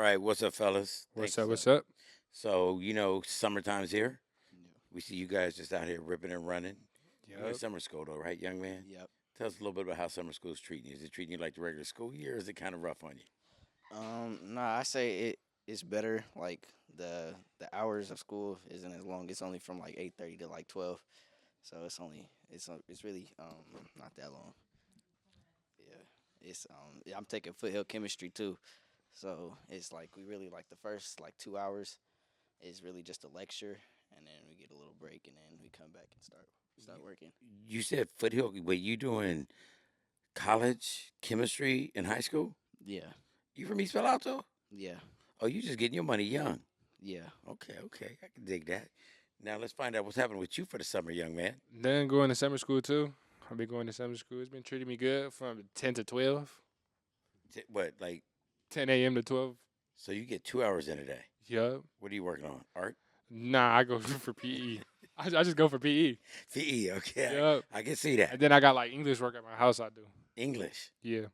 right, what's up, fellas? What's Thanks. up? What's up? So, summertime's here. We see you guys just out here ripping and running. You're in Yep. summer school, though, right, young man? Yep. Tell us a little bit about how summer school's treating you. Is it treating you like the regular school year, or is it kind of rough on you? Nah, I say it's better. Like the hours of school isn't as long. It's only from like 8:30 to like 12. So it's really not that long. Yeah. Yeah, I'm taking foothill chemistry too. So it's like we really like the first like 2 hours is really just a lecture, and then we get a little break, and then we come back and start working. You said Foothill. Wait, you doing college chemistry in high school? Yeah. You from East Palo Alto? Yeah. Oh, you just getting your money young. Yeah. Okay, okay, I can dig that. Now let's find out what's happening with you for the summer, young man. Then going to summer school too. I've been going to summer school. It's been treating me good from 10 to 12, What, like, 10 a.m. to 12. so you get 2 hours in a day? Yup. What are you working on? Art? Nah, I go for PE. I just go for PE. PE, okay. Yup. I can see that. And then I got like English work at my house. I do. English. Yeah.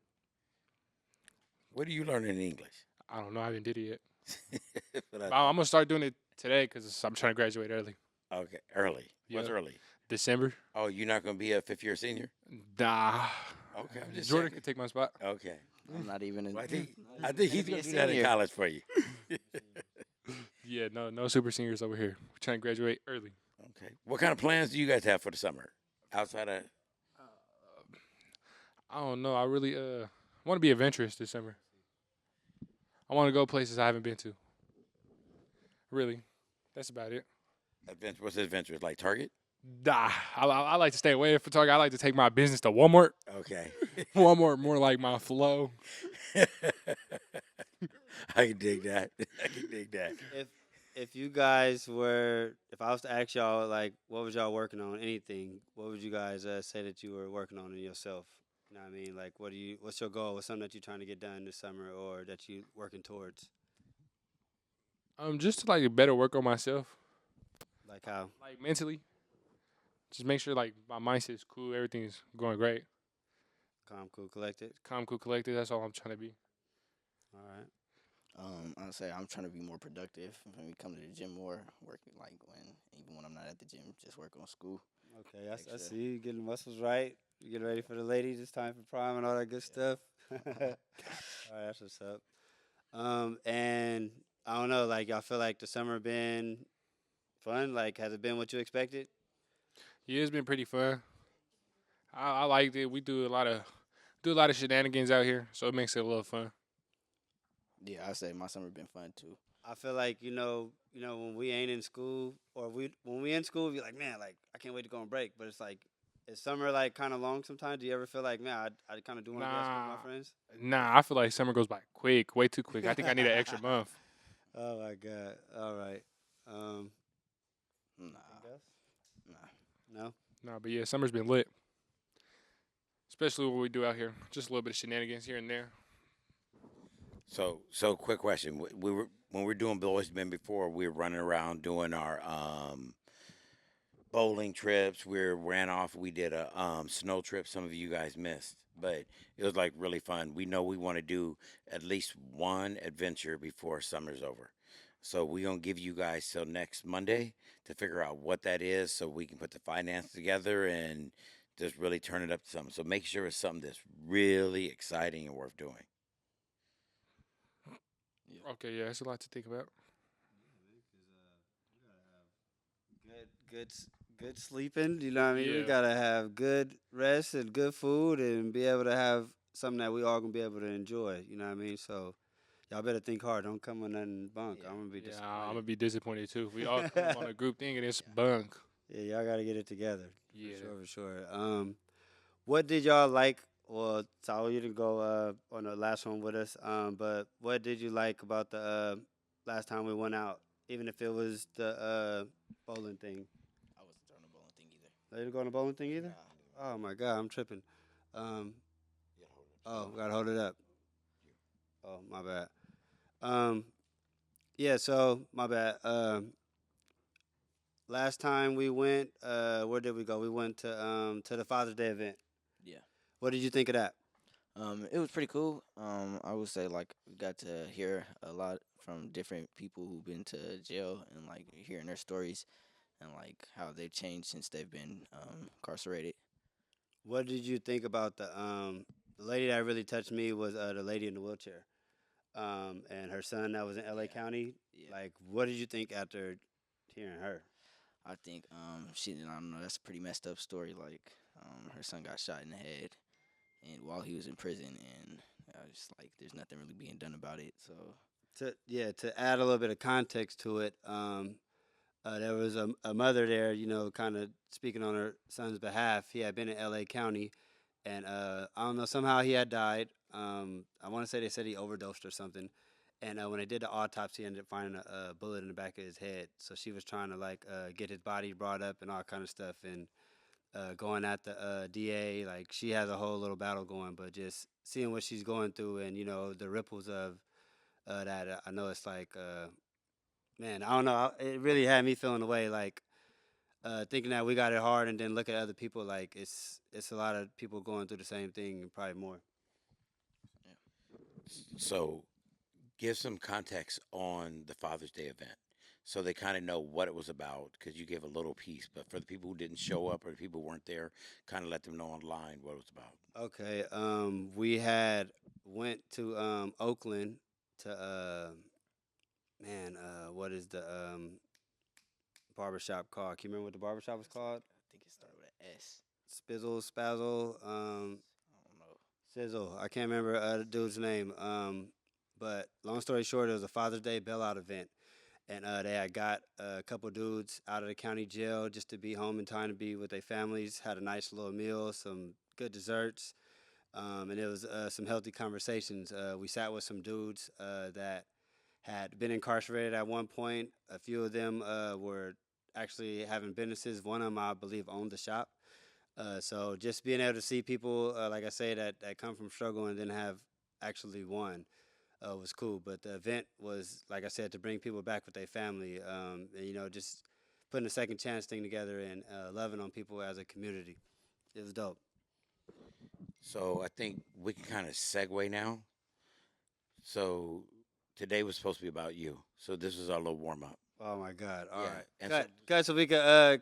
What are you learning in English? I don't know. I haven't did it yet. But I'm gonna start doing it today because I'm trying to graduate early. okay, early. What's Yeah. early? December. Oh, you're not going to be a fifth-year senior? Nah. Okay, I'm just Jordan checking. could take my spot. Okay. I'm not even. Well, not I think even he's be going a to do that in senior. college for you. Yeah. No super seniors over here. We're trying to graduate early. Okay. What kind of plans do you guys have for the summer? Outside of I don't know. I really want to be adventurous this summer. I want to go places I haven't been to. Really, that's about it. adventure, what's adventures? Like Target? Nah, I like to stay away from Target. I like to take my business to Walmart. Okay. Walmart more like my flow. I can dig that. I can dig that. If you guys were, if I was to ask y'all, like, what was y'all working on? Anything? What would you guys say that you were working on in yourself? You know what I mean? Like, what's your goal? What's something that you're trying to get done this summer, or that you working towards? Just to like better work on myself, Like how? like mentally. Just make sure like my mindset is cool. Everything's going great. Calm, cool, collected. Calm, cool, collected. That's all I'm trying to be. All right. I'd say I'm trying to be more productive when we come to the gym more, working like even when I'm not at the gym, just work on school. Okay, I Extra. see you getting muscles right. You getting ready for the ladies. It's time for prom and all that good stuff. All right, that's what's up. And I don't know, like y'all feel like the summer been fun? Like, has it been what you expected? Yeah, it's been pretty fun. I liked it. We do a lot of shenanigans out here, so it makes it a little fun. Yeah, I'd say my summer been fun too. I feel like when we ain't in school, or when we in school, we like, man, like I can't wait to go on break. But it's like, is summer like kind of long sometimes? Do you ever feel like, man, I kind of do want to go to school with Nah, my friends? nah. I feel like summer goes by quick, way too quick. I think I need an extra month. Oh my god! All right. Nah, Anything else? nah. No. Nah, but yeah, summer's been lit, especially what we do out here. Just a little bit of shenanigans here and there. So quick question. We were when we were doing Boys Men before, we were running around doing our bowling trips. We ran off. We did a snow trip. Some of you guys missed, but it was like really fun. We know we want to do at least one adventure before summer's over. So we're gonna give you guys till next Monday to figure out what that is, so we can put the finance together and just really turn it up to something. So make sure it's something that's really exciting and worth doing. Okay, yeah, that's a lot to think about. Good sleeping. You know what I mean? We Yeah. gotta have good rest and good food, and be able to have something that we all gonna be able to enjoy. You know what I mean? So y'all better think hard. Don't come with nothing bunk. Yeah. I'm gonna be Yeah, disappointed. I'm gonna be disappointed too. We all come on a group thing and it's bunk. Yeah, y'all gotta get it together. Yeah. For sure. What did y'all like? Well, Saul, you didn't go on the last one with us. But what did you like about the last time we went out? Even if it was the bowling thing. I wasn't throwing a bowling thing either. You didn't go on the bowling thing either? Nah. Oh my God, I'm tripping. Gotta hold it up. Oh, my bad. Yeah, so my bad. Last time we went, where did we go? We went to the Father's Day event. Yeah. What did you think of that? It was pretty cool. I would say like we got to hear a lot from different people who've been to jail and like hearing their stories and like how they've changed since they've been incarcerated. What did you think about the lady that really touched me was the lady in the wheelchair, and her son that was in L.A. Yeah, County. yeah. Like, what did you think after hearing her? I think I don't know, that's a pretty messed up story. Like her son got shot in the head and while he was in prison, and I was just like there's nothing really being done about it. So To add a little bit of context to it, there was a mother there, kind of speaking on her son's behalf. He had been in L.A. County, and I don't know, somehow he had died. I want to say they said he overdosed or something. And when they did the autopsy, ended up finding a bullet in the back of his head. So she was trying to like get his body brought up and all kind of stuff, and going at the DA. Like she has a whole little battle going, but just seeing what she's going through and the ripples of that, I know it's like, man, I don't know. It really had me feeling the way like thinking that we got it hard, and then look at other people like it's a lot of people going through the same thing, and probably more. So give some context on the Father's Day event so they kind of know what it was about because you gave a little piece. But for the people who didn't show up or the people who weren't there, kind of let them know online what it was about. Okay, we had went to Oakland to man, what is the barbershop called? Can you remember what the barbershop was called? I think it started with an S. Spizzle, Spazzle, I don't know. Sizzle. I can't remember the dude's name. But long story short, it was a Father's Day bailout event, and they had got a couple dudes out of the county jail just to be home in time to be with their families. Had a nice little meal, some good desserts, and it was some healthy conversations. We sat with some dudes that had been incarcerated at one point. A few of them were actually having businesses. One of them, I believe, owned the shop. So just being able to see people, like I say, that come from struggle and then have actually won was cool. But the event was, like I said, to bring people back with their family, and just putting a second chance thing together and loving on people as a community. It was dope. So I think we can kind of segue now. So today was supposed to be about you. So this is our little warm up. Oh my God! All Yeah. right, And cut so we could are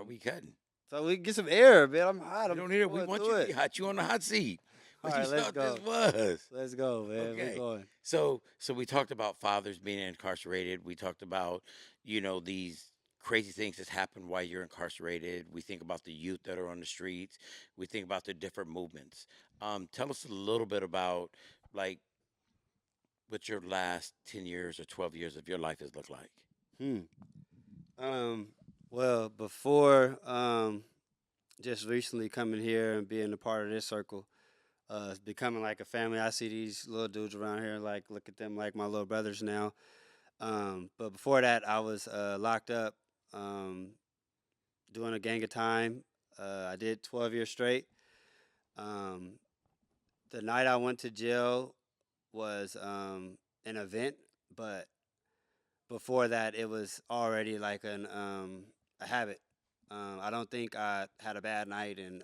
we cutting? so we can get some air, man. I'm hot. We I'm don't need it. We going want through you to it. be hot. You on the hot seat. All What you right, let's thought go. this was? Let's go, man. We're Okay. going. So we talked about fathers being incarcerated. We talked about, these crazy things that happen while you're incarcerated. We think about the youth that are on the streets. We think about the different movements. Tell us a little bit about like what your last 10 years or 12 years of your life has looked like. Hmm. Well, before just recently coming here and being a part of this circle, it's becoming like a family. I see these little dudes around here, like look at them like my little brothers now. But before that, I was locked up, um, doing a gang of time. I did 12 years straight. Um, the night I went to jail was an event, but before that, it was already like a habit. I don't think I had a bad night and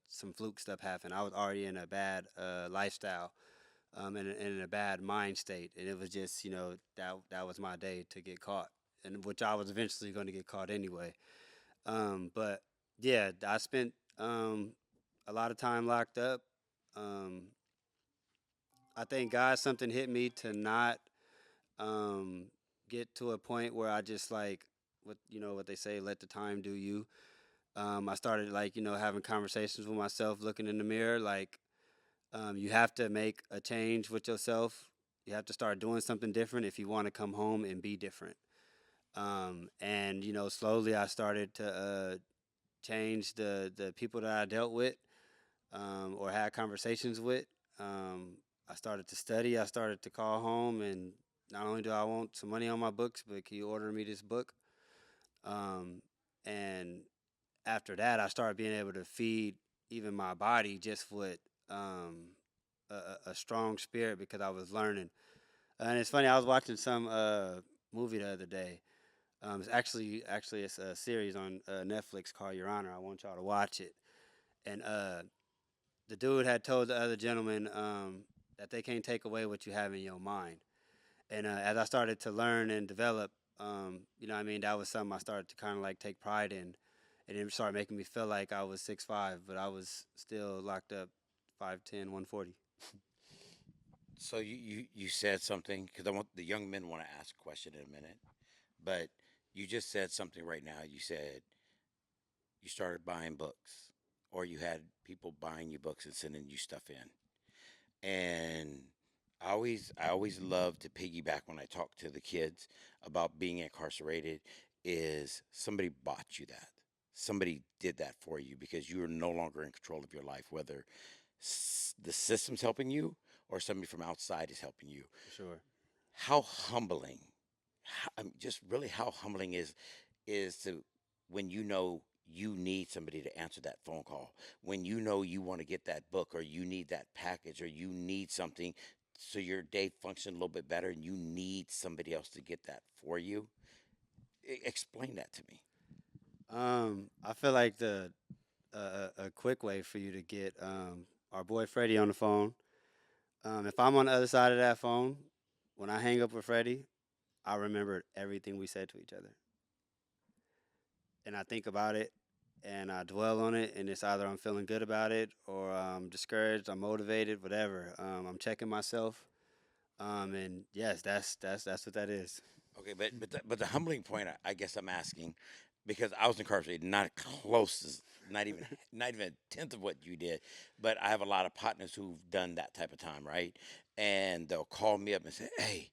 some fluke stuff happened. I was already in a bad lifestyle, and in a bad mind state, and it was just that was my day to get caught, and which I was eventually going to get caught anyway. But yeah, I spent a lot of time locked up. Um, I thank God something hit me to not um, get to a point where I just like what they say, let the time do you. I started like having conversations with myself, looking in the mirror, like you have to make a change with yourself. You have to start doing something different if you want to come home and be different. And slowly I started to change the people that I dealt with, or had conversations with. Um, I started to study. I started to call home, and not only do I want some money on my books, but can you order me this book? Um, and after that, I started being able to feed even my body just with a strong spirit because I was learning. And it's funny, I was watching some movie the other day. It's actually it's a series on Netflix called Your Honor. I want y'all to watch it. And the dude had told the other gentleman that they can't take away what you have in your mind. And as I started to learn and develop, you know what I mean, that was something I started to kind of like take pride in. And it started making me feel like I was 6'5", but I was still locked up 5'10", 140. So you said something because I want the young men want to ask a question in a minute, but you just said something right now. You said you started buying books, or you had people buying you books and sending you stuff in, and I always love to piggyback when I talk to the kids about being incarcerated. Is somebody bought you that? Somebody did that for you because you are no longer in control of your life, whether the system's helping you or somebody from outside is helping you. For sure. How humbling, I mean, just really how humbling is to when you know you need somebody to answer that phone call, when you know you want to get that book or you need that package or you need something so your day functions a little bit better and you need somebody else to get that for you. Explain that to me. I feel like a quick way for you to get our boy Freddie on the phone. If I'm on the other side of that phone, when I hang up with Freddie, I remember everything we said to each other, and I think about it, and I dwell on it, and it's either I'm feeling good about it, or I'm discouraged, I'm motivated, whatever. I'm checking myself, and yes, that's what that is. Okay, but the humbling point I guess I'm asking because I was incarcerated, not close, not even a tenth of what you did, but I have a lot of partners who've done that type of time, right? And they'll call me up and say, "Hey,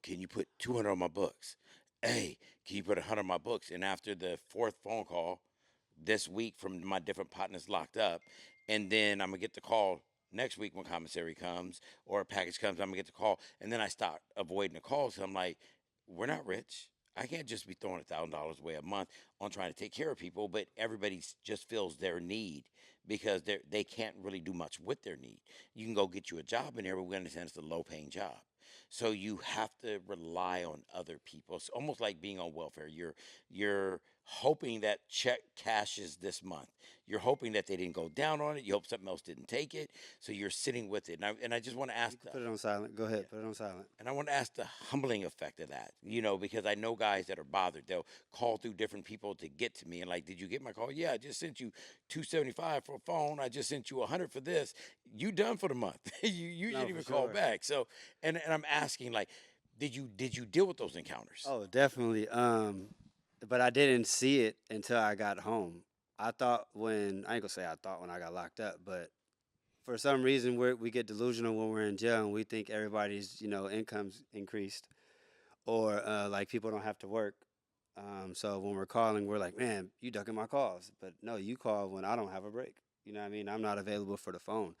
can you put 200 on my books? Hey, can you put 100 on my books?" And after the fourth phone call this week from my different partners locked up, and then I'm gonna get the call next week when commissary comes or a package comes. I'm gonna get the call, and then I start avoiding the calls. So I'm like, we're not rich. I can't just be throwing $1,000 away a month on trying to take care of people, but everybody just feels their need because they can't really do much with their need. You can go get you a job in there, but we understand it's a low paying job. So you have to rely on other people. It's almost like being on welfare. You're hoping that check cashes this month. You're hoping that they didn't go down on it. You hope something else didn't take it. So you're sitting with it. And I just want to You ask can put it on silent. Go yeah, ahead, put it on silent. and I want to ask the humbling effect of that, because I know guys that are bothered. They'll call through different people to get to me and like, did you get my call? Yeah, I just sent you 275 for a phone. I just sent you 100 for this. You done for the month. you No, didn't for even call sure. back. So, and I'm asking like, did you deal with those encounters? Oh, definitely. But I didn't see it until I got home. I ain't gonna say I thought when I got locked up, but for some reason we get delusional when we're in jail and we think everybody's income's increased or like people don't have to work. So when we're calling, we're like, man, you ducking my calls, but no, you call when I don't have a break. You know what I mean? I'm not available for the phone.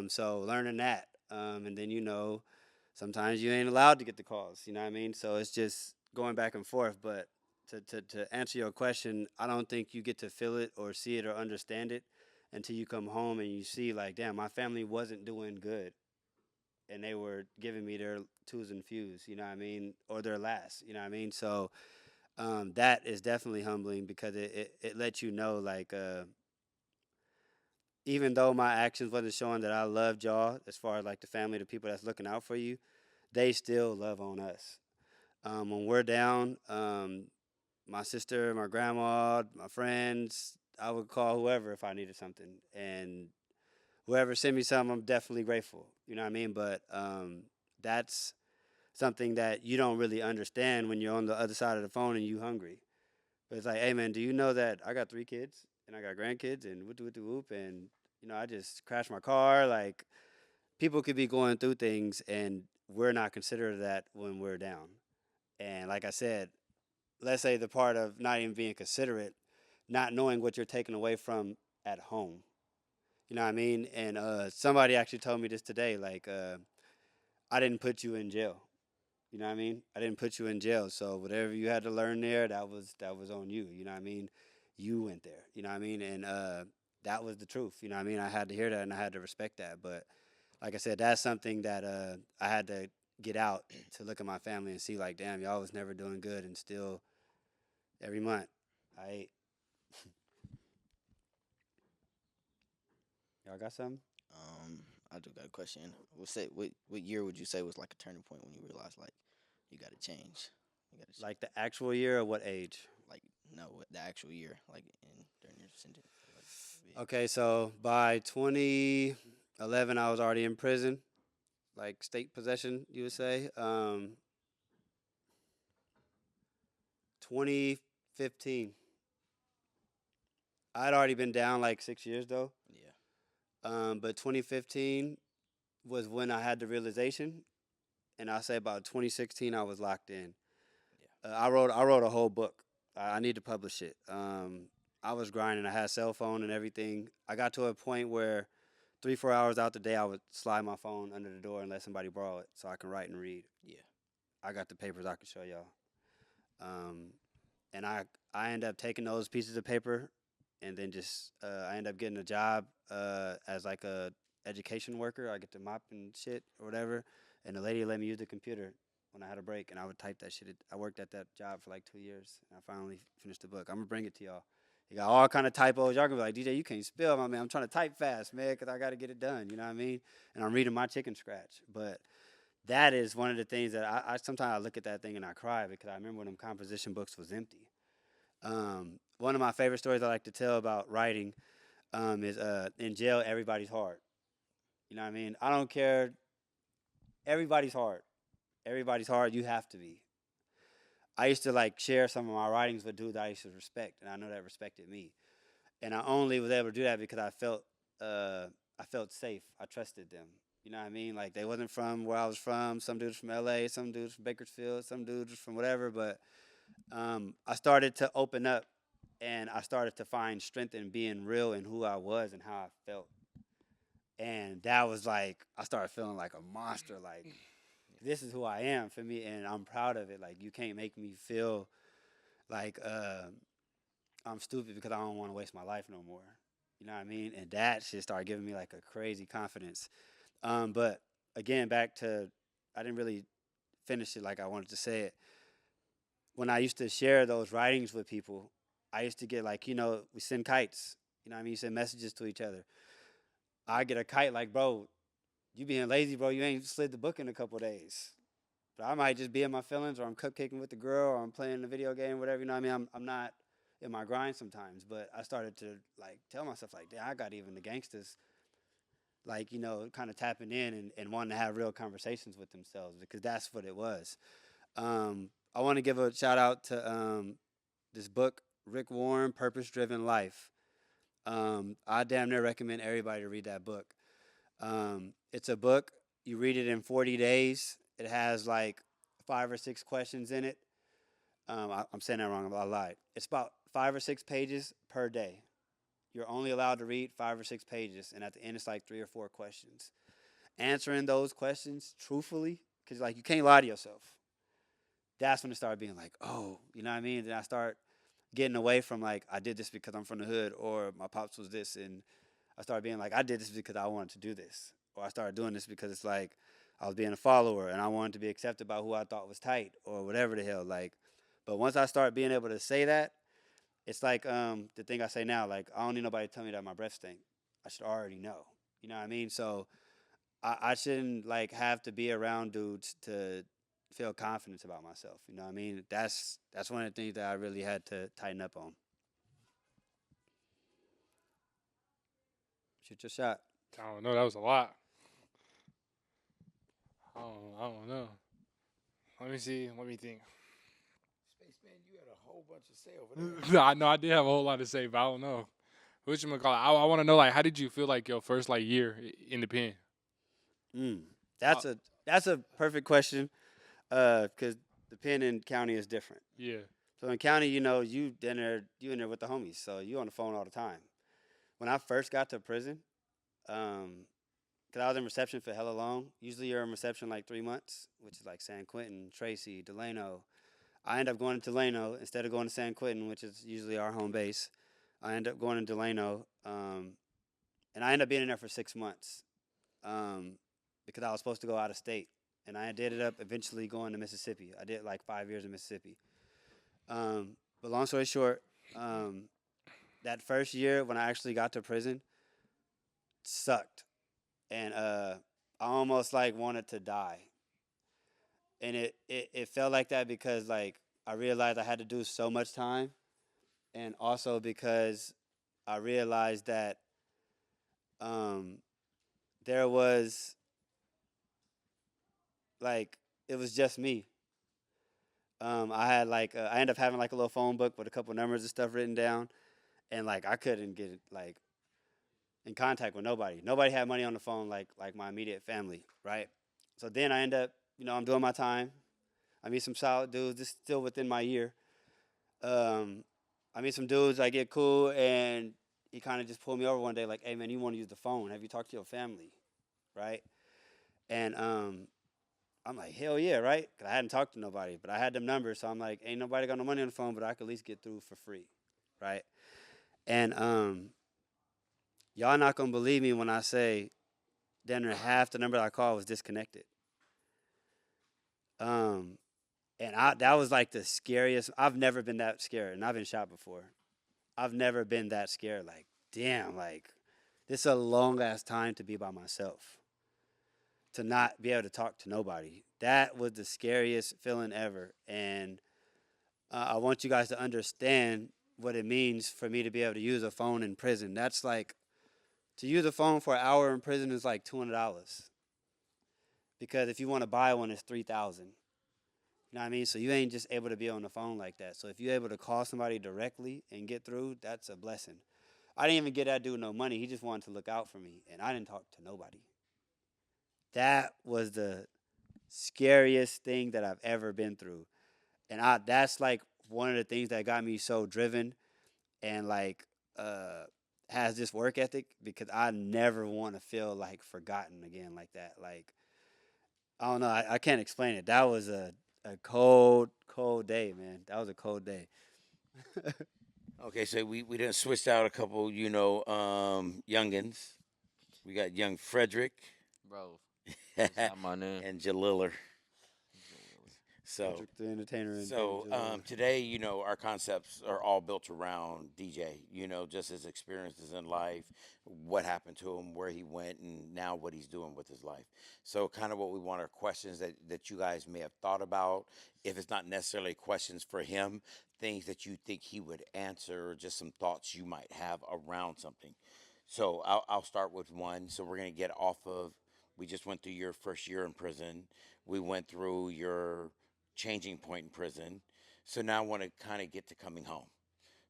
So learning that, and then sometimes you ain't allowed to get the calls. You know what I mean? So it's just going back and forth. But to answer your question, I don't think you get to feel it or see it or understand it until you come home and you see like, damn, my family wasn't doing good, and they were giving me their twos and fews. You know what I mean? Or their last. You know what I mean? So that is definitely humbling because it lets you know like. Even though my actions wasn't showing that I loved y'all, as far as like the family, the people that's looking out for you, they still love on us. When we're down, my sister, my grandma, my friends, I would call whoever if I needed something, and whoever sent me something, I'm definitely grateful. You know what I mean? But that's something that you don't really understand when you're on the other side of the phone and you hungry. But it's like, hey man, do you know that I got 3 kids and I got grandkids and whoop whoop whoop, and I just crashed my car. Like people could be going through things and we're not considered that when we're down. And like I said, let's say the part of not even being considerate, not knowing what you're taking away from at home. You know what I mean? And somebody actually told me this today. Like, I didn't put you in jail. You know what I mean? I didn't put you in jail. So whatever you had to learn there, that was on you. You know what I mean? You went there. You know what I mean? And that was the truth. You know what I mean? I had to hear that and I had to respect that. But like I said, that's something that I had to get out to look at my family and see like, damn, y'all was never doing good, and still every month I ate. Y'all got something? I just got a question. What year would you say was like a turning point when you realized like you got to change? You got to Like the actual year or what age? like no the actual year like in during your sentence. Like, Okay, so by 2011, I was already in prison, like state possession, you would say. 2015, I'd already been down like 6 years though. yeah, But 2015 was when I had the realization, and I say about 2016 I was locked in. I wrote a whole book. I need to publish it. I was grinding. I had a cell phone and everything. I got to a point where 3 4 hours out the day I would slide my phone under the door and let somebody borrow it so I can write and read. yeah, I got the papers I can show y'all. Um, and I end up taking those pieces of paper, and then just I end up getting a job as like a education worker. I get to mop and shit or whatever, and the lady let me use the computer when I had a break, and I would type that shit. I worked at that job for like 2 years, and I finally finished the book. I'm gonna bring it to y'all. You got all kind of typos. Y'all gonna be like, DJ, you can't spell, my man. I'm trying to type fast, man, because I got to get it done. You know what I mean? And I'm reading my chicken scratch, but that is one of the things that I sometimes I look at that thing and I cry because I remember when them composition books was empty. One of my favorite stories I like to tell about writing is in jail, everybody's hard. You know what I mean? I don't care. Everybody's hard. Everybody's hard. You have to be. I used to like share some of my writings with dudes I used to respect, and I know that respected me. And I only was able to do that because I felt safe. I trusted them. You know what I mean? Like they wasn't from where I was from. Some dudes from LA, some dudes from Bakersfield, some dudes from whatever. But I started to open up, and I started to find strength in being real and who I was and how I felt. And that was like I started feeling like a monster. Like this is who I am for me, and I'm proud of it. Like you can't make me feel like I'm stupid because I don't want to waste my life no more. You know what I mean? And that shit started giving me like a crazy confidence. But again, back to I didn't really finish it like I wanted to say it. When I used to share those writings with people, I used to get like, we send kites. You know what I mean? You send messages to each other. I get a kite like, bro, you being lazy, bro. You ain't slid the book in a couple days. But I might just be in my feelings, or I'm cupcaking with the girl, or I'm playing a video game, whatever. You know what I mean? I'm not in my grind sometimes. But I started to like tell myself like, damn, I got even the gangsters like, kind of tapping in and wanting to have real conversations with themselves because that's what it was. I want to give a shout out to this book, Rick Warren, Purpose Driven Life. I damn near recommend everybody to read that book. It's a book, you read it in 40 days. It has like 5 or 6 questions in it. I'm saying that wrong, I lied. It's about 5 or 6 pages per day. You're only allowed to read 5 or 6 pages, and at the end, it's like 3 or 4 questions. Answering those questions truthfully, because like you can't lie to yourself. That's when it started being like, oh, you know what I mean? Then I start getting away from like I did this because I'm from the hood, or my pops was this, and I started being like I did this because I wanted to do this, or I started doing this because it's like I was being a follower and I wanted to be accepted by who I thought was tight or whatever the hell. Like, but once I start being able to say that, it's like the thing I say now, like I don't need nobody to tell me that my breath stink. I should already know. You know what I mean? So I shouldn't like have to be around dudes to feel confidence about myself. You know what I mean? That's one of the things that I really had to tighten up on. Shoot your shot. I don't know. That was a lot. I don't know. Let me see. Let me think. Spaceman, you had a whole bunch to say over there. No, I know I did have a whole lot to say, but I don't know. What you call it? I want to know like how did you feel like your first like year in the pen? Mm. That's a perfect question. Because the pen in county is different. Yeah. So in county, you in there with the homies, so you on the phone all the time. When I first got to prison, because I was in reception for hella long. Usually you're in reception like 3 months, which is like San Quentin, Tracy, Delano. I end up going to Delano instead of going to San Quentin, which is usually our home base. I end up going to Delano, and I end up being in there for 6 months because I was supposed to go out of state. And I ended up eventually going to Mississippi. I did like 5 years in Mississippi. But long story short, that first year when I actually got to prison, sucked, and I almost like wanted to die. And it felt like that because like I realized I had to do so much time, and also because I realized that um, there was like it was just me. I had like I ended up having like a little phone book with a couple numbers and stuff written down, and like I couldn't get like in contact with nobody. Nobody had money on the phone like my immediate family, right? So then I end up, I'm doing my time. I meet some solid dudes. This is still within my year. Um, I meet some dudes. I get cool, and he kind of just pulled me over one day, like, "Hey man, you want to use the phone? Have you talked to your family?" Right? And I'm like, "Hell yeah, right?" Cause I hadn't talked to nobody, but I had them numbers, so I'm like, "Ain't nobody got no money on the phone, but I could at least get through for free, right?" And y'all not gonna believe me when I say, then half the number I called was disconnected. Um, and that was like the scariest. I've never been that scared, and I've been shot before. I've never been that scared. Like, damn, like this is a long ass time to be by myself, to not be able to talk to nobody. That was the scariest feeling ever, and I want you guys to understand what it means for me to be able to use a phone in prison. That's like to use a phone for an hour in prison is like $200 because if you want to buy one, it's 3,000. You know what I mean? So you ain't just able to be on the phone like that. So if you're able to call somebody directly and get through, that's a blessing. I didn't even get that dude no money. He just wanted to look out for me, and I didn't talk to nobody. That was the scariest thing that I've ever been through, and that's like one of the things that got me so driven and like uh, has this work ethic because I never want to feel like forgotten again like that. Like I don't know, I can't explain it. That was a cold day, man. That was a cold day. Okay, so we done switched out a couple, youngins. We got young Frederick Bro, that's not my name. and Jaliller. So Frederick the Entertainer and David So Jalil. today, our concepts are all built around DJ. Just his experiences in life, what happened to him, where he went, and now what he's doing with his life. So, kind of what we want are questions that you guys may have thought about. If it's not necessarily questions for him, things that you think he would answer, or just some thoughts you might have around something. So, I'll start with one. So, we're going to get off of. We just went through your first year in prison. We went through your changing point in prison. So now I want to kind of get to coming home.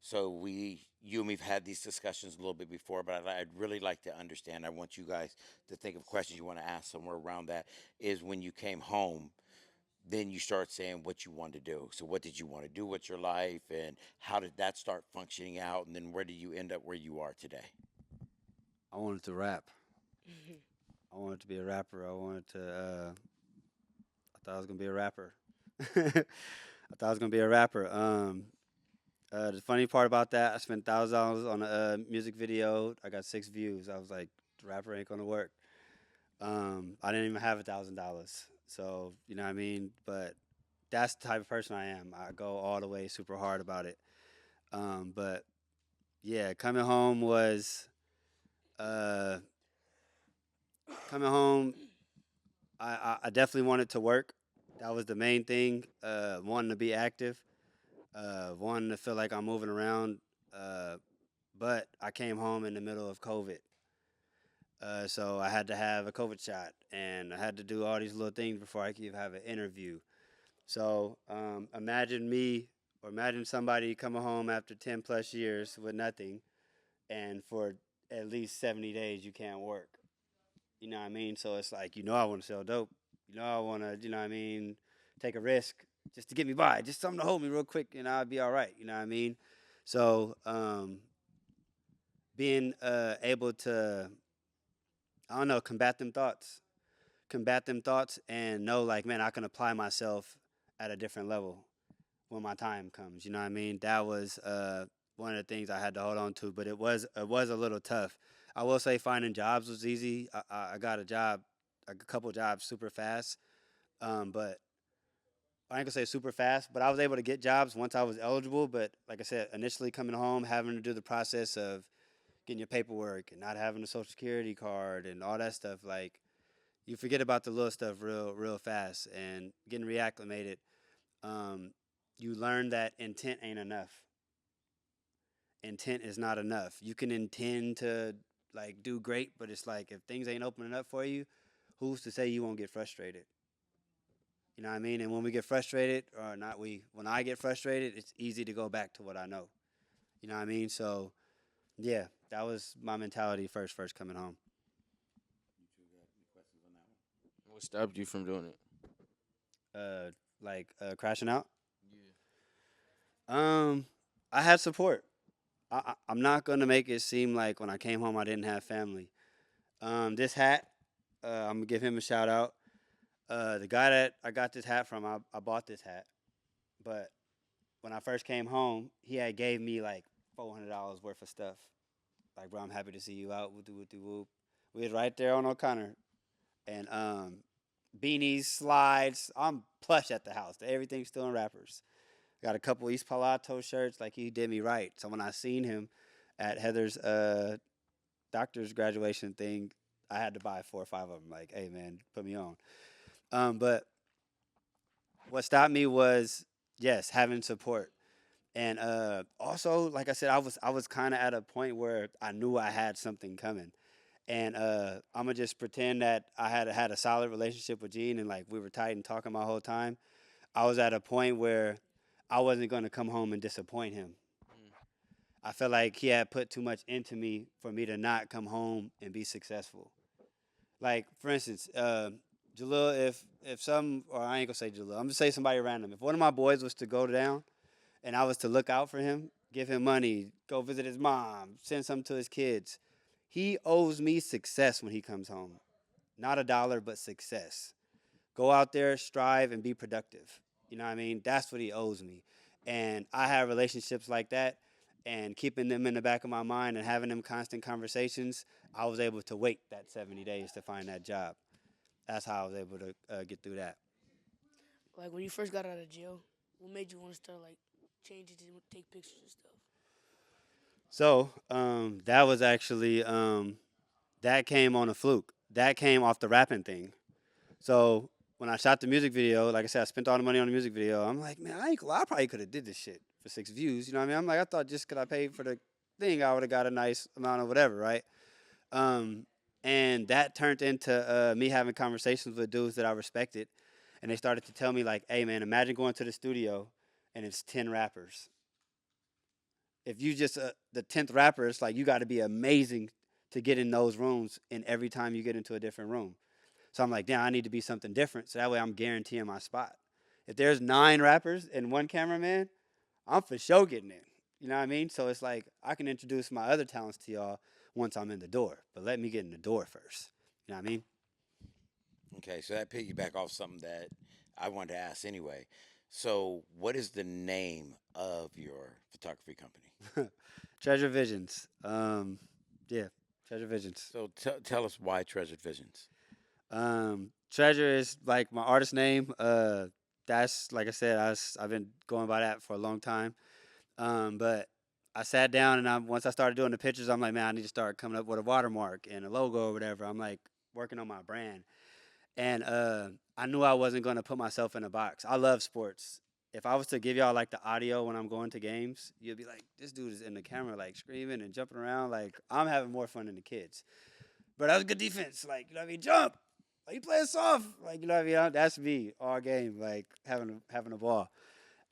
So you and me've had these discussions a little bit before, but I'd really like to understand. I want you guys to think of questions you want to ask somewhere around that. Is when you came home, then you start saying what you want to do. So what did you want to do with your life, and how did that start functioning out, and then where did you end up where you are today? I wanted to rap. I wanted to be a rapper. I thought I was gonna be a rapper. I thought I was gonna be a rapper. The funny part about that, I spent $1,000 on a music video. I got 6 views. I was like, the rapper ain't gonna work. I didn't even have $1,000, so you know what I mean. But that's the type of person I am. I go all the way, super hard about it. But yeah, uh, coming home. I definitely wanted to work. That was the main thing. Wanting to be active. Wanting to feel like I'm moving around. Uh, but I came home in the middle of COVID. So I had to have a COVID shot, and I had to do all these little things before I could even have an interview. So imagine me, or imagine somebody coming home after 10 plus years with nothing, and for at least 70 days you can't work. You know what I mean? So it's like, I want to sell dope. I want to, you know what I mean, take a risk just to get me by, just something to hold me real quick, and I'll be all right. You know what I mean? So being able to, I don't know, combat them thoughts, and know like, man, I can apply myself at a different level when my time comes. You know what I mean? That was one of the things I had to hold on to, but it was a little tough. I will say finding jobs was easy. I got a job, a couple jobs super fast, but I ain't gonna say super fast, but I was able to get jobs once I was eligible. But like I said, initially coming home, having to do the process of getting your paperwork and not having a social security card and all that stuff, like you forget about the little stuff real fast and getting reacclimated. Um, you learn that intent ain't enough. Intent is not enough. You can intend to like do great, but it's like if things ain't opening up for you, who's to say you won't get frustrated? You know what I mean? And when we get frustrated, or not we, when I get frustrated, it's easy to go back to what I know. You know what I mean? So yeah, that was my mentality first coming home. What stopped you from doing it? Crashing out. Yeah. I had support. I'm not gonna make it seem like when I came home I didn't have family. This hat, I'm gonna give him a shout out. The guy that I got this hat from, I bought this hat, but when I first came home, he had gave me like $400 worth of stuff. Like, bro, I'm happy to see you out. With the whoop. We was right there on O'Connor, and beanies, slides. I'm plush at the house. Everything's still in wrappers. Got a couple East Palo Alto shirts. Like he did me right. So when I seen him at Heather's doctor's graduation thing, I had to buy 4 or 5 of them. Like, hey man, put me on. But what stopped me was yes, having support. And also, like I said, I was kind of at a point where I knew I had something coming, and I'm gonna just pretend that I had a solid relationship with Gene, and like we were tight and talking my whole time. I was at a point where I wasn't gonna come home and disappoint him. Mm. I felt like he had put too much into me for me to not come home and be successful. Like for instance, Jalil, if some, or I ain't gonna say Jalil, I'm gonna say somebody random. If one of my boys was to go down and I was to look out for him, give him money, go visit his mom, send something to his kids, he owes me success when he comes home. Not a dollar, but success. Go out there, strive, and be productive. You know what I mean? That's what he owes me. And I have relationships like that, and keeping them in the back of my mind and having them constant conversations, I was able to wait that 70 days to find that job. That's how I was able to get through that. Like when you first got out of jail, what made you want to start like changing to take pictures and stuff? So that was actually that came on a fluke. That came off the rapping thing. So when I shot the music video, like I said, I spent all the money on the music video. I'm like, man, I ain't gonna lie, I probably could have did this shit for 6 views. You know what I mean? I'm like, I thought just because I paid for the thing, I would have got a nice amount of whatever, right? Um, and that turned into me having conversations with dudes that I respected, and they started to tell me like, hey man, imagine going to the studio and it's 10 rappers. If you just the 10th rapper, it's like you got to be amazing to get in those rooms, and every time you get into a different room. So I'm like, damn, I need to be something different. So that way I'm guaranteeing my spot. If there's 9 rappers and one cameraman, I'm for sure getting in. You know what I mean? So it's like I can introduce my other talents to y'all once I'm in the door. But let me get in the door first. You know what I mean? Okay, so that piggyback off something that I wanted to ask anyway. So, what is the name of your photography company? Treasure Visions. Yeah, Treasure Visions. So, tell us why Treasured Visions. Treasure is like my artist name. That's like I said, I've been going by that for a long time. But I sat down and once I started doing the pictures, I'm like, man, I need to start coming up with a watermark and a logo or whatever. I'm like working on my brand, and I knew I wasn't going to put myself in a box. I love sports. If I was to give y'all like the audio when I'm going to games, you'd be like, this dude is in the camera like screaming and jumping around. Like I'm having more fun than the kids. But that was good defense. Like, you know what I mean? Jump. Like you playing soft. Like, you know what I mean? That's me all game, like having a ball.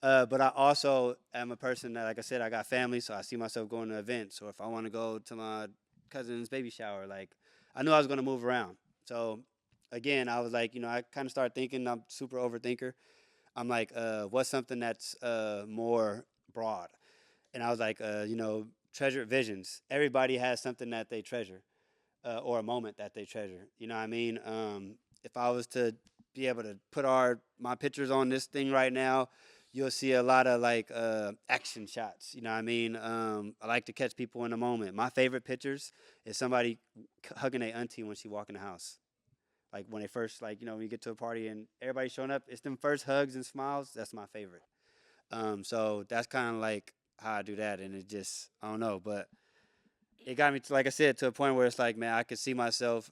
But I also am a person that, like I said, I got family, so I see myself going to events, or if I want to go to my cousin's baby shower, like I knew I was going to move around. So again, I was like, I kind of started thinking. I'm super overthinker. I'm like, what's something that's more broad? And I was like, treasure visions. Everybody has something that they treasure, or a moment that they treasure. You know what I mean? If I was to be able to put my pictures on this thing right now, you'll see a lot of like action shots. You know what I mean? I like to catch people in the moment. My favorite pictures is somebody hugging a auntie when she walk in the house. Like when they first, like, when you get to a party and everybody's showing up, it's them first hugs and smiles. That's my favorite. So that's kind of like how I do that, and it just, I don't know, but it got me to, like I said, to a point where it's like, man, I could see myself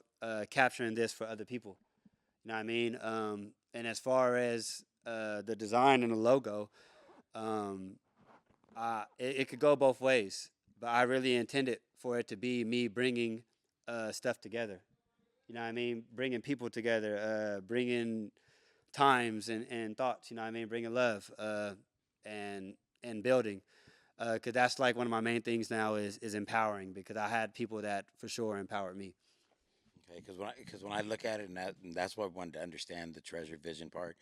capturing this for other people. You know what I mean? And as far as the design and the logo, um, it could go both ways. But I really intended for it to be me bringing stuff together. You know what I mean? Bringing people together, bringing times and thoughts. You know what I mean? Bringing love and and building. Because that's like one of my main things now is empowering. Because I had people that for sure empowered me. Okay, because when I look at it, and that's why I wanted to understand the treasure vision part,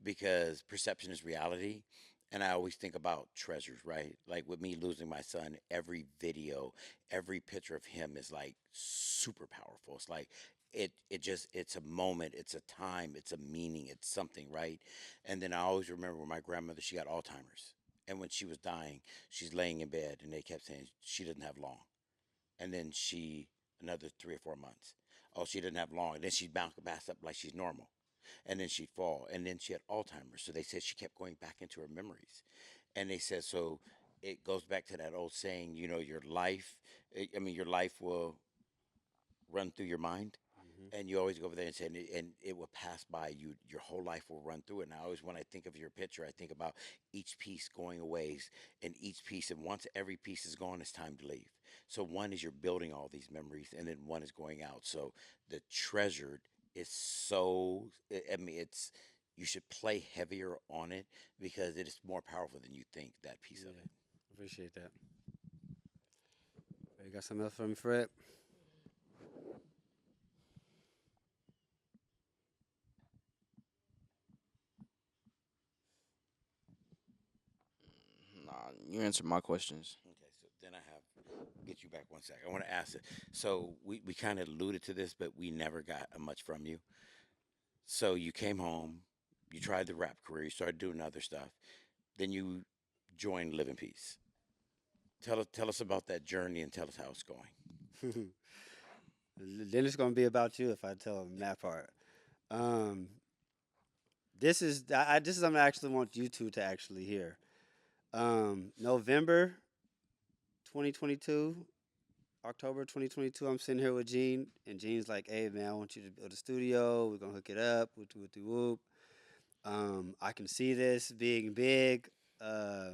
because perception is reality, and I always think about treasures, right? Like with me losing my son, every video, every picture of him is like super powerful. It's like it's a moment, it's a time, it's a meaning, it's something, right? And then I always remember when my grandmother, she got Alzheimer's, and when she was dying, she's laying in bed, and they kept saying she doesn't have long, and then she another 3 or 4 months. Oh, she didn't have long, and then she'd bounce back up like she's normal, and then she'd fall, and then she had Alzheimer's. So they said she kept going back into her memories, and they said so. It goes back to that old saying, your life. I mean, your life will run through your mind, Hmm. and you always go over there and say, and it will pass by you. Your whole life will run through it. And I always, when I think of your picture, I think about each piece going away, and each piece, and once every piece is gone, it's time to leave. So one is you're building all these memories, and then one is going out. So the treasured is so. I mean, it's you should play heavier on it because it is more powerful than you think. That piece of Yeah, it. appreciate that. You got something else for me, Fred? Nah, you answered my questions. Okay, so then I have get you back 1 second. I want to ask it. So we kind of alluded to this, but we never got much from you. So you came home, you tried the rap career, you started doing other stuff, then you joined Live in Peace. Tell us about that journey and tell us how it's going. Then it's gonna be about you if I tell them that part. Um, this is something I actually want you two to actually hear. November 2022, October 2022. I'm sitting here with Gene, and Gene's like, "Hey man, I want you to build a studio. We're gonna hook it up. Whoop whoop whoop whoop. I can see this being big. Uh,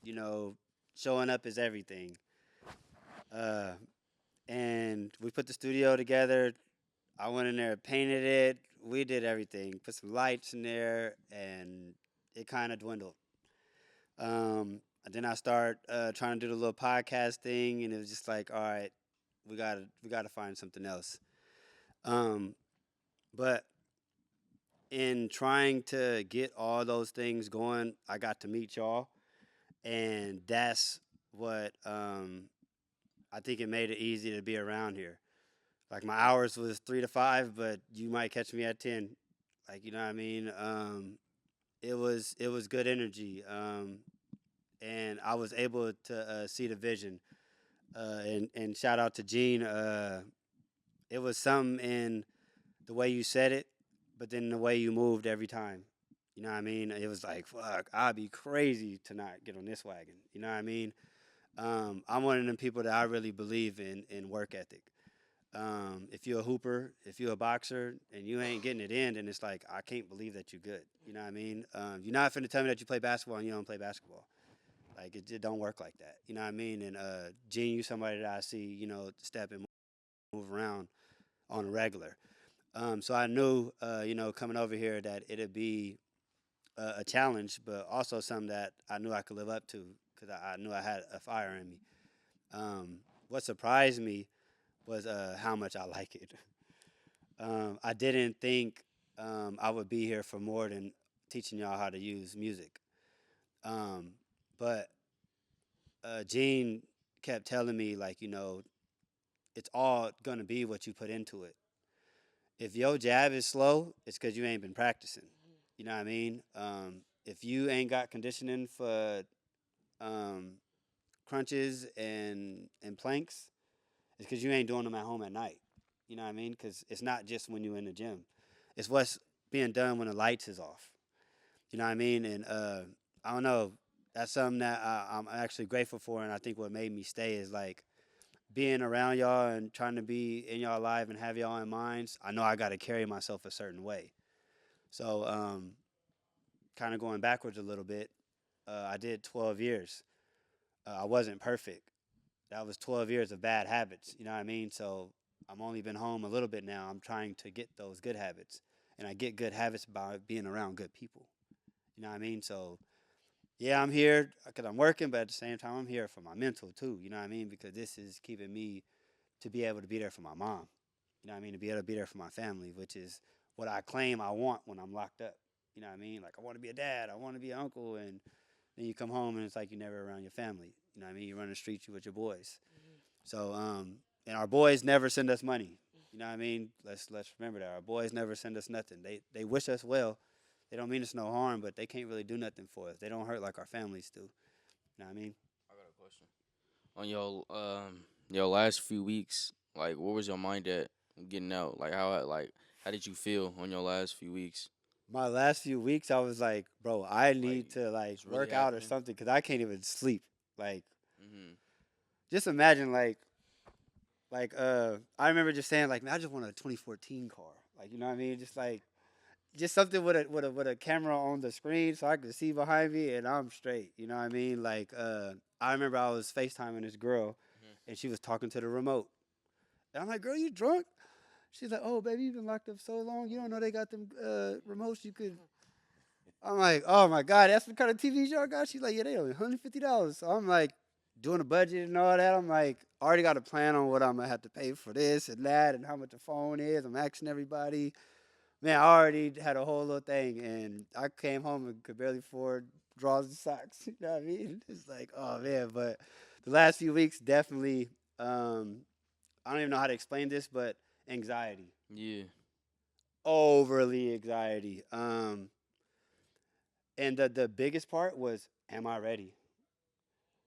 you know, showing up is everything. Uh, and we put the studio together. I went in there, painted it. We did everything. Put some lights in there, and it kind of dwindled. And then I start trying to do the little podcast thing, and it was just like, all right, we gotta find something else. Um, but in trying to get all those things going, I got to meet y'all, and that's what I think it made it easy to be around here. Like my hours was 3 to 5, but you might catch me at 10. Like you know what I mean. It was good energy, and I was able to see the vision. And shout out to Gene. It was some in the way you said it, but then the way you moved every time. You know what I mean? It was like, fuck, I'd be crazy to not get on this wagon. You know what I mean? I'm one of them people that I really believe in work ethic. If you're a hooper, if you're a boxer, and you ain't getting it in, then it's like I can't believe that you're good. You know what I mean? You're not finna tell me that you play basketball and you don't play basketball. Like it don't work like that. You know what I mean? And Gene, you somebody that I see, step and move around on a regular. So I knew, coming over here that it'd be a challenge, but also something that I knew I could live up to because I knew I had a fire in me. What surprised me was how much I like it. I didn't think I would be here for more than teaching y'all how to use music. Um, but Gene kept telling me, like, it's all going to be what you put into it. If your jab is slow, it's because you ain't been practicing. You know what I mean? If you ain't got conditioning for um, crunches and planks, it's because you ain't doing them at home at night. You know what I mean? Because it's not just when you're in the gym. It's what's being done when the lights is off. You know what I mean? And I don't know. That's something that I'm actually grateful for, and I think what made me stay is like being around y'all and trying to be in y'all life and have y'all in minds, I know I got to carry myself a certain way. So, kind of going backwards a little bit, I did 12 years. I wasn't perfect. That was 12 years of bad habits. You know what I mean? So I'm only been home a little bit now. I'm trying to get those good habits, and I get good habits by being around good people. You know what I mean? So yeah, I'm here because I'm working, but at the same time, I'm here for my mental too. You know what I mean? Because this is keeping me to be able to be there for my mom. You know what I mean? To be able to be there for my family, which is what I claim I want when I'm locked up. You know what I mean? Like I want to be a dad, I want to be an uncle, and then you come home and it's like you're never around your family. You know what I mean? You run the streets, you with your boys. So, and our boys never send us money. You know what I mean? Let's remember that our boys never send us nothing. They wish us well. They don't mean us no harm, but they can't really do nothing for us. They don't hurt like our families do. You know what I mean? I got a question. On your last few weeks, like where was your mind at getting out? How did you feel on your last few weeks? My last few weeks, I was like, bro, I need Like to like it's really work out or happening. something because I can't even sleep. Like, Mhm. just imagine I remember just saying like, man, I just want a 2014 car. Like, you know what I mean? Just something with a camera on the screen so I could see behind me and I'm straight. You know what I mean? Like, I remember I was FaceTiming this girl Mhm. and she was talking to the remote. And I'm like, girl, you drunk? She's like, oh, baby, you've been locked up so long. You don't know they got them remotes you could. I'm like, oh my God, that's what kind of TVs y'all got? She's like, yeah, they only $150. So I'm like, doing a budget and all that. I'm like, already got a plan on what I'm gonna have to pay for this and that and how much the phone is. I'm asking everybody. Man, I already had a whole little thing, and I came home and could barely afford drawers and socks. You know what I mean? It's like, oh man. But the last few weeks, definitely. I don't even know how to explain this, but anxiety, Yeah. overly anxiety. And the biggest part was, am I ready?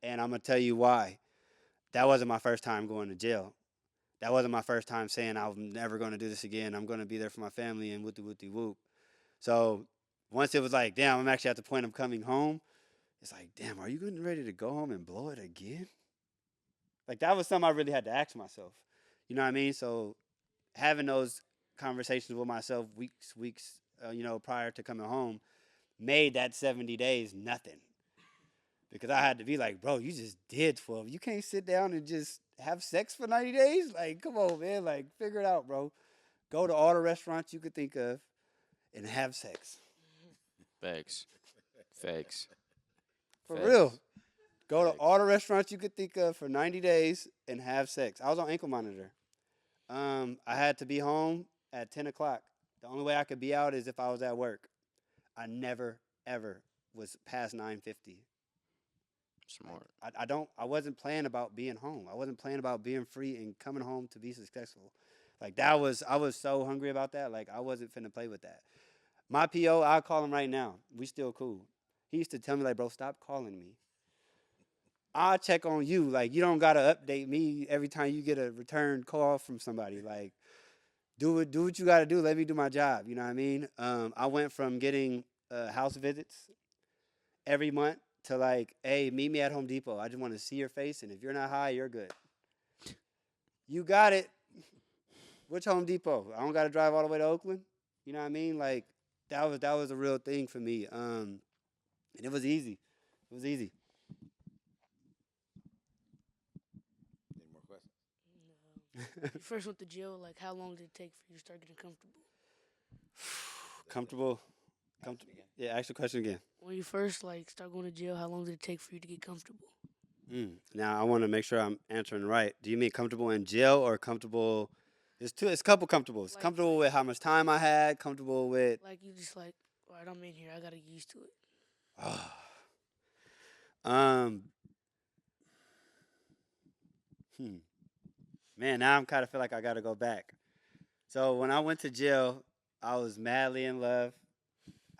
And I'm gonna tell you why. That wasn't my first time going to jail. That wasn't my first time saying I'm never gonna do this again. I'm gonna be there for my family and whoopty whoopty whoop. So once it was like, damn, I'm actually at the point of coming home. It's like, damn, are you getting ready to go home and blow it again? Like that was something I really had to ask myself. You know what I mean? So having those conversations with myself weeks, prior to coming home, made that 70 days nothing. Because I had to be like, bro, you just did 12. You can't sit down and just have sex for 90 days? Like, come on, man. Like, figure it out, bro. Go to all the restaurants you could think of and have sex. Facts. Facts. For real. Facts. Go to Facts. all the restaurants you could think of for 90 days and have sex. I was on ankle monitor. I had to be home at 10 o'clock. The only way I could be out is if I was at work. I never, ever was past 9:50. Like Smart. I wasn't playing about being home. I wasn't playing about being free and coming home to be successful. Like I was so hungry about that. Like I wasn't finna play with that. My PO, I'll call him right now. We still cool. He used to tell me like, bro, stop calling me. I'll check on you. Like you don't gotta update me every time you get a return call from somebody. Like do what you gotta do. Let me do my job. You know what I mean? I went from getting house visits every month to like, hey, meet me at Home Depot. I just want to see your face, and if you're not high, you're good. You got it. Which Home Depot? I don't got to drive all the way to Oakland. You know what I mean? Like that was a real thing for me. And it was easy. It was easy. Any more questions? You first went to jail. Like, how long did it take for you to start getting comfortable? Comfortable. Ask it again. Yeah, ask the question again. When you first like start going to jail, how long did it take for you to get comfortable? Now I want to make sure I'm answering right. Do you mean comfortable in jail or comfortable? It's a couple comfortables. Like, Comfortable with how much time I had. Comfortable with. like you just like, all right, I'm in here. I gotta get used to it. um. Man, now I'm kind of feel like I got to go back. So when I went to jail, I was madly in love.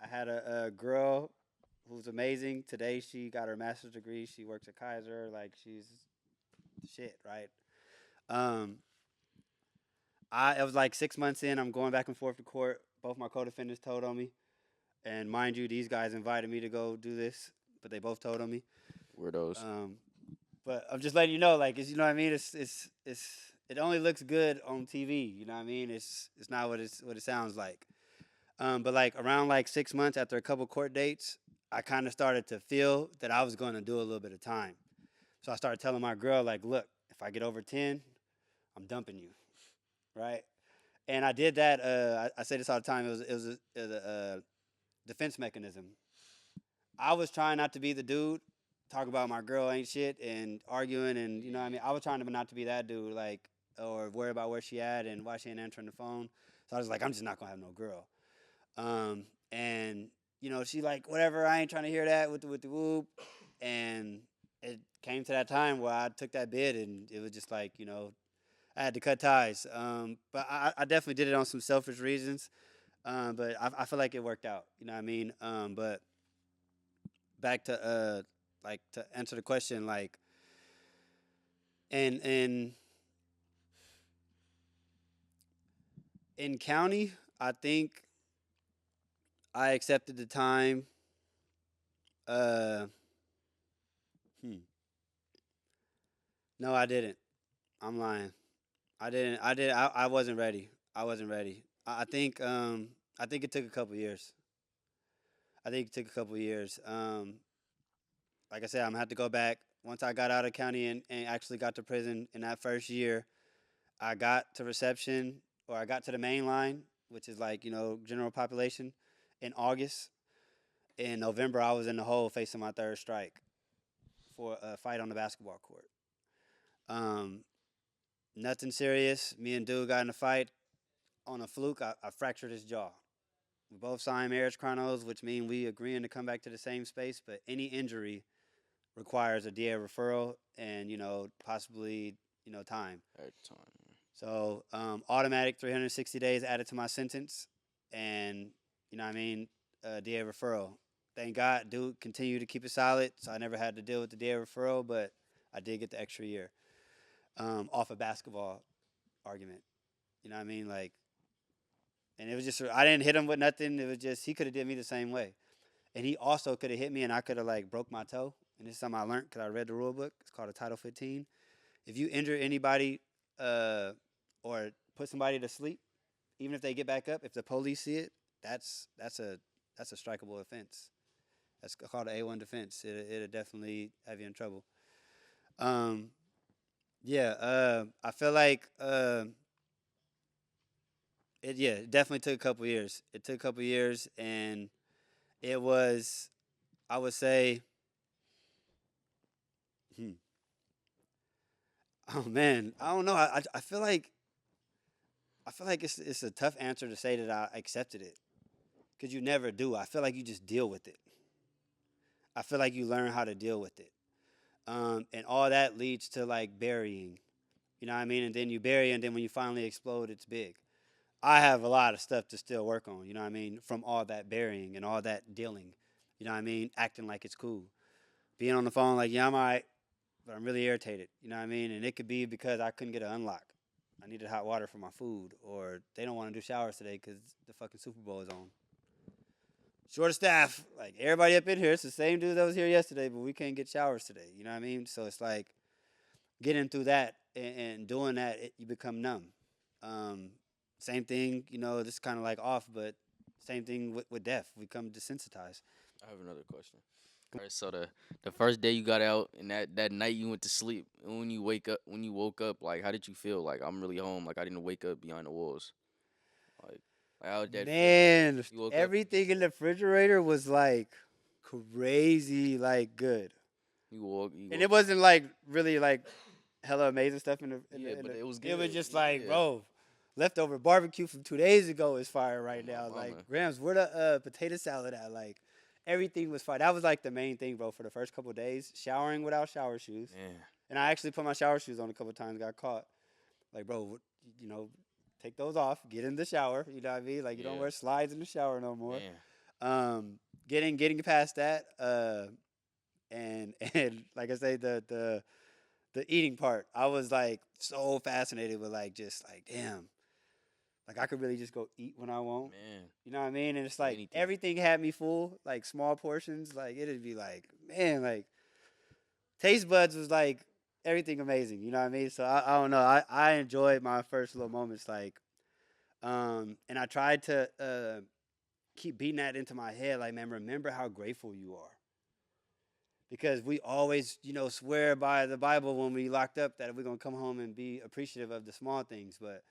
I had a girl who was amazing. Today she got her master's degree. She works at Kaiser. Like she's shit, right? Um, it was like 6 months in. I'm going back and forth to court. Both my co-defendants told on me, and mind you, these guys invited me to go do this, but they both told on me. Weirdos. Um, But I'm just letting you know, like, you know what I mean. It only looks good on TV. You know what I mean. It's not what it sounds like. But like around like 6 months after a couple court dates, I kind of started to feel that I was going to do a little bit of time. So I started telling my girl, like, look, if I get over 10, I'm dumping you, right? And I did that. I say this all the time. It was a defense mechanism. I was trying not to be the dude talk about my girl ain't shit and arguing and you know what I mean. I was trying to not to be that dude like or worry about where she at and why she ain't answering the phone. So I was like, I'm just not gonna have no girl. And you know she like whatever. I ain't trying to hear that with the whoop. And it came to that time where I took that bid and it was just like I had to cut ties. But I definitely did it on some selfish reasons. But I feel like it worked out. You know what I mean? But back to like to answer the question like in in county I think I accepted the time uh hmm, no I didn't. I'm lying. I wasn't ready. I think it took a couple years. Like I said, I'm gonna have to go back. Once I got out of county and actually got to prison in that first year, I got to reception or I got to the main line, which is like, general population in August. In November, I was in the hole facing my third strike for a fight on the basketball court. Um, Nothing serious. Me and dude got in a fight on a fluke. I fractured his jaw. We both signed marriage chronos, which mean we agreeing to come back to the same space, but any injury requires a DA referral and, possibly, time. At the time. So automatic 360 days added to my sentence, and you know what I mean, DA referral. Thank God, dude, continue to keep it solid. So I never had to deal with the DA referral, but I did get the extra year off a basketball argument. You know what I mean, like, and it was just I didn't hit him with nothing. It was just he could have did me the same way, and he also could have hit me, and I could have like broke my toe. And this is something I learned because I read the rule book. It's called a Title 15. If you injure anybody uh, or put somebody to sleep, even if they get back up, if the police see it, that's a strikeable offense. That's called an A1 defense. It'll definitely have you in trouble. Um, yeah, I feel like it definitely took a couple years. It took a couple years, and it was I would say, hmm, oh man, I don't know. I feel like it's a tough answer to say that I accepted it because you never do. I feel like you just deal with it. I feel like you learn how to deal with it. And all that leads to like burying. You know what I mean? And then you bury, and then when you finally explode, it's big. I have a lot of stuff to still work on. You know what I mean? From all that burying and all that dealing. You know what I mean? Acting like it's cool. Being on the phone like, yeah, I'm all right, but I'm really irritated. You know what I mean? And it could be because I couldn't get an unlock. I needed hot water for my food, or they don't want to do showers today because the fucking Super Bowl is on. Short of staff, like everybody up in here, it's the same dude that was here yesterday, but we can't get showers today. You know what I mean? So it's like getting through that and doing that, you become numb. Um, Same thing, this is kind of like off, but same thing with death. We become desensitized. I have another question. All right, so the first day you got out and that night you went to sleep, and when you woke up, like how did you feel? Like I'm really home. Like I didn't wake up behind the walls. Like how did that Man, feel? You woke up. everything in the refrigerator was like crazy, like good. And it wasn't like really like hella amazing stuff Yeah, but it was It was good. just like, Yeah. bro, leftover barbecue from 2 days ago is fire right My now. mama. Like, Grams, where the potato salad at? Like, everything was fire. That was like the main thing, bro, for the first couple of days. Showering without shower shoes. Yeah. And I actually put my shower shoes on a couple of times, got caught. Like, bro, you know, take those off, get in the shower. You know what I mean? Like, you don't Yeah. wear slides in the shower no more. Man. Getting past that, and and like I say, the eating part, I was like so fascinated with like just like damn, like I could really just go eat when I want. Man. You know what I mean? And it's like Anything. everything had me full, like small portions. Like it'd be like, man, like taste buds was like everything amazing. You know what I mean? So I don't know. I enjoyed my first little moments, like, and I tried to keep beating that into my head, like, man, remember how grateful you are. Because we always, swear by the Bible when we locked up that we're gonna come home and be appreciative of the small things. But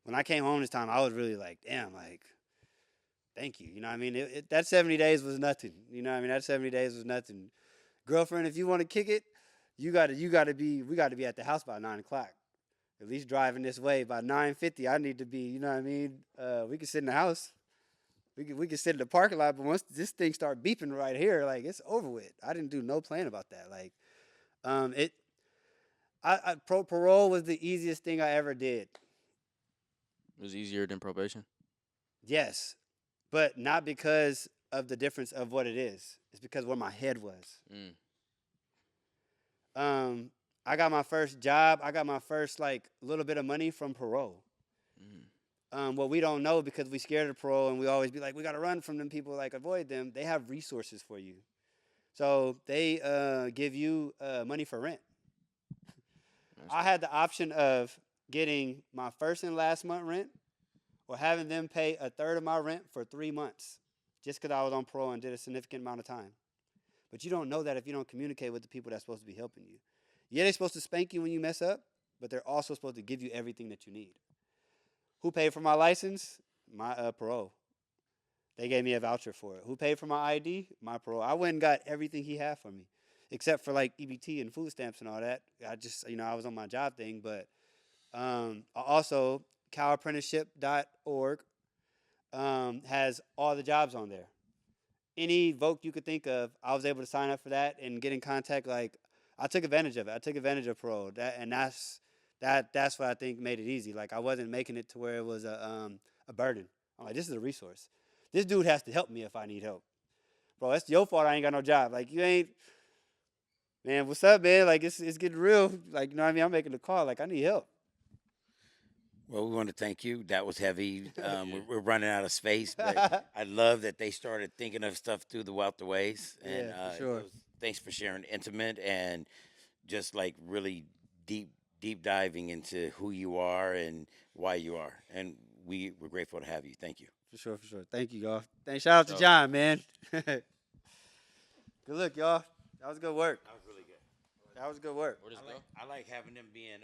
when I came home this time, I was really like, damn, like, thank you. You know what I mean? That 70 days was nothing. You know what I mean? That 70 days was nothing. Girlfriend, if you want to kick it, we gotta be at the house by 9 o'clock. At least driving this way by 9:50. I need to be. You know what I mean? We can sit in the house. We can sit in the parking lot, but once this thing start beeping right here, like it's over with. I didn't do no plan about that. Like, it. Parole was the easiest thing I ever did. It was easier than probation. Yes, but not because of the difference of what it is. It's because where my head was. Mm. I got my first job. I got my first like little bit of money from parole. Mm. What we don't know because we scared of parole and we always be like, we gotta run from them people, like avoid them. They have resources for you, so they give you money for rent. I had the option of getting my first and last month rent, or having them pay a third of my rent for 3 months, just because I was on parole and did a significant amount of time. But you don't know that if you don't communicate with the people that's supposed to be helping you. Yeah, they're supposed to spank you when you mess up, but they're also supposed to give you everything that you need. Who paid for my license? My parole. They gave me a voucher for it. Who paid for my ID? My parole. I went and got everything he had for me, except for like EBT and food stamps and all that. I just, I was on my job thing, but also cowapprenticeship.org has all the jobs on there. Any voc you could think of, I was able to sign up for that and get in contact. Like, I took advantage of it. I took advantage of parole. That's what I think made it easy. Like, I wasn't making it to where it was a burden. I'm like, this is a resource. This dude has to help me if I need help. Bro, it's your fault I ain't got no job. Like, you ain't, man, what's up, man? Like, it's getting real. Like, you know what I mean? I'm making a call. Like, I need help. Well, we want to thank you. That was heavy. We're running out of space, but I love that they started thinking of stuff through the Wealth ways. And Yeah, for sure. thanks for sharing intimate and just like really deep diving into who you are and why you are. And we're grateful to have you. Thank you. For sure, for sure. Thank you, y'all. Shout out to John, man. Good look, y'all. That was good work. That was really good. That was good work. Where does it go? I like having them being